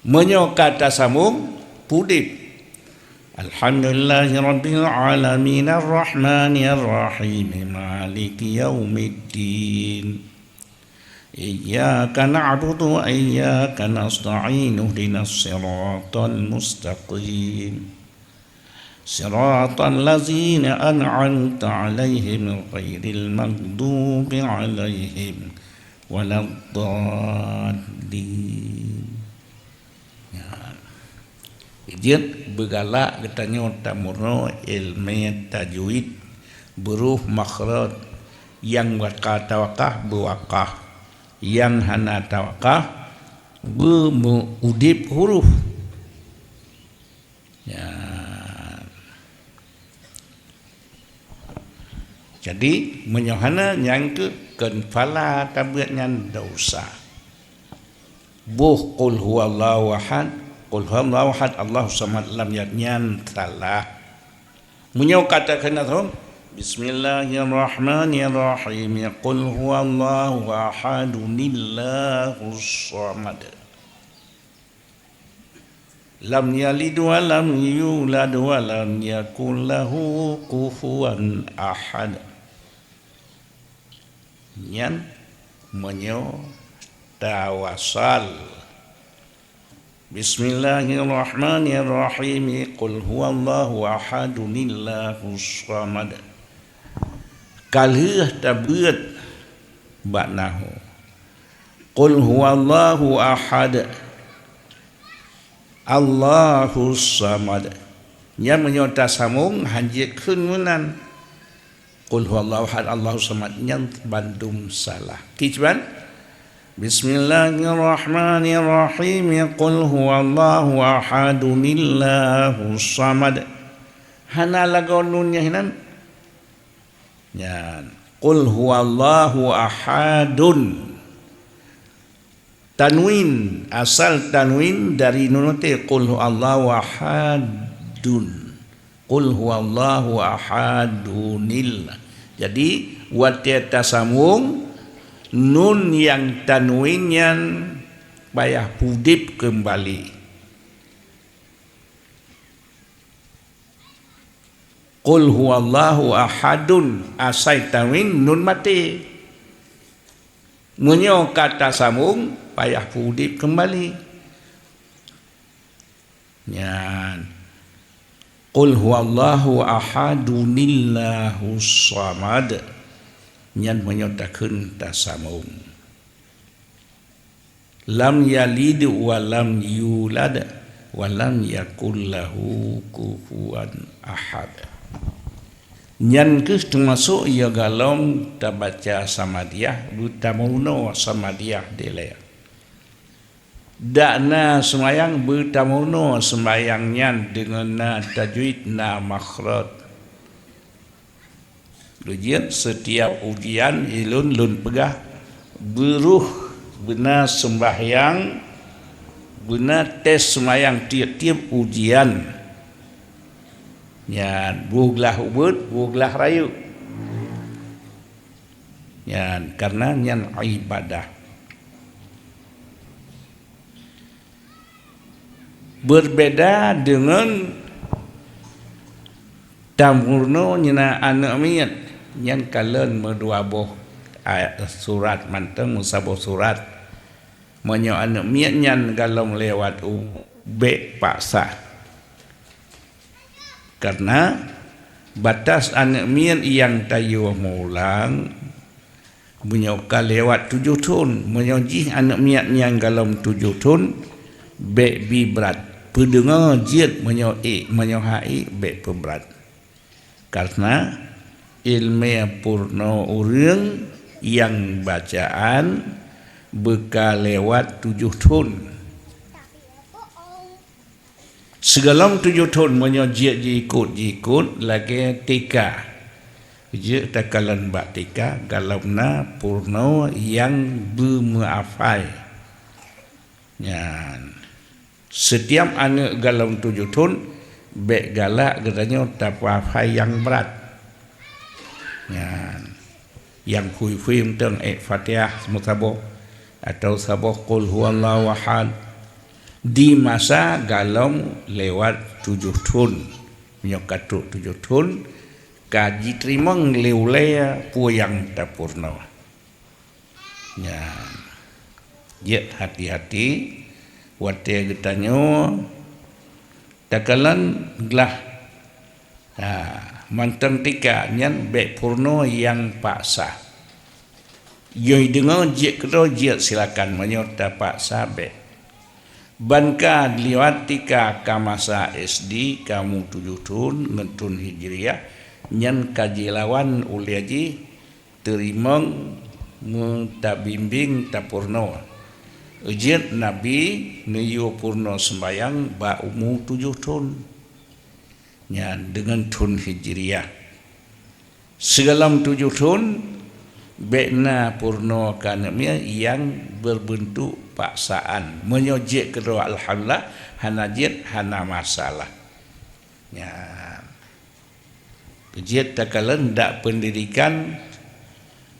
Menyokata sambung pudip. Alhamdulillahirabbil alamin arrahmanir rahim maliki yaumiddin. Iyyaka na'budu wa iyyaka nasta'in ihdinas siratal mustaqim. Siratal ladzina an'amta 'alaihim ghairil maghdubi 'alaihim waladdallin. Ijit bergalak katanya tamurno ilmu tajwid huruf makhraj yang wakah tawakah berwakah, yang hana tawakah berudip huruf. Ya. Jadi menyohana yang ke kenfala tabiatnya dosa. Buh qul huwallahu ahad, qul huwallahu ahad, Allahu samad, lam yakun salah. Munyo katakan tu bismillahirrahmanirrahim, qul huwallahu ahad, Allahus samad. Lam yalid wa lam yulad wa lam yakul lahu kufuwan ahad. Nyan menyo tawasal. Bismillahirrahmanirrahim, qul huwallahu ahad, Allahus samad. Kalih tabeut baknahu qul huwallahu ahad, Allahus samad. Nya menyota samung hanjikeun munan qul huwallahu ahad, Allahus samad, nya bandum salah. Kicuan bismillahirrahmanirrahim, qul huwallahu ahad, Allahus samad. Hana lagonunnya hinan nya qul huwallahu ahadun. Tanwin, asal tanwin dari nun te qul huwallahu ahadun, qul huwallahu ahadunil. Jadi watiata sambung nun yang tanwinnya payah pudip kembali. Qul huwallahu ahadun, asal tanwin nun mati. Munyo kata sambung payah pudip kembali. Nyan qul huwallahu ahadun Allahus samad. Nyan menyotakeun tasambung. Lam yalid wa lam yulad wa lam yakul lahu kufuwan ahad. Nyan kes termasuk ia galom tabaca samadiyah butamuno samadiyah delaya. Dakna semayang butamuno semayangnya dengan na tajwid na makhraj. Ujian setiap ujian ilun lun pegah beruh benar sembahyang benar tes semayang tiap-tiap ujian. Nyan buglah ubud, buglah rayu. Nyan karena nyan ibadah. Berbeda dengan tamurno nyana anak miat nyan kalen medua boh ayat surat manteng musaboh surat menyo anak miat nyan galong lewat be paksa. Karena batas anak mian yang tayu maulang menyoka lewat 7 tahun, menyojih anak mian yang galom 7 tahun be bi berat pedengar jiat menyohai be peberat. Karena ilmu purno urang yang bacaan bekal lewat 7 tahun. Segalam 7 tahun menyojik jikut lagi tika. Je takalan bak tika galamna purno yang bermaafai. Yan. Setiap anak galam 7 tahun bek galak katanya tapafai yang berat. Yan. Yang hui-hui tentang Fatihah musabah atau sabah qul huwallahu ahad. di masa galong lewat 7 tahun menyokatu 7 tahun kaji terimang leulea puyang tapurno ya jet hati-hati wate getanyo takalan glah manteng tika nyan be purno yang paksa yoi dengar jet kedo jet silakan menyota paksa be banka liwat tika kamasa SD kamu 7 tahun ngentun hijriah nyan kaji lawan uliaji terimang mentabimbing tapurno ujian Nabi niyo purno sembayang ba umur 7 tahun ya dengan tahun hijriah segalam 7 tahun bekna purno kanamia yang berbentuk paksaan menyojek kedua alhamdulillah hanajit hana masalah ya ujian takalan ndak pendidikan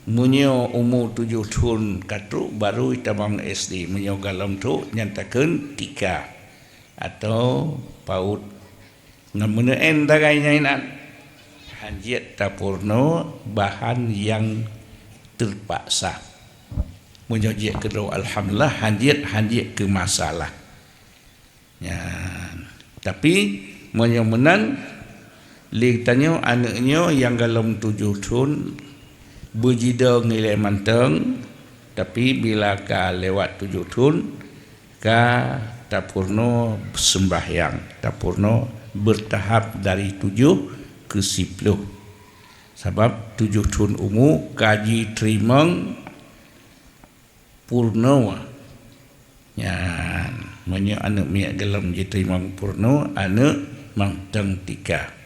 munyo umur 7 tahun katu baru itabang SD munyo galam tu nyatakan 3 atau paut ngamuneen dagainya inan hanjit tapurno bahan yang terpaksa munyo je kedua alhamdulillah hanjit ke masalah ya tapi munyo menang litanyo anaknya yang galam 7 tahun bujida ngilai manteng tapi bila ka lewat 7 tahun ka tapurno sembahyang tapurno bertahap dari 7 ke 10 sebab 7 tahun umur kaji terimang purno ya menyo anak miak gelam je terimang purno anak manteng 3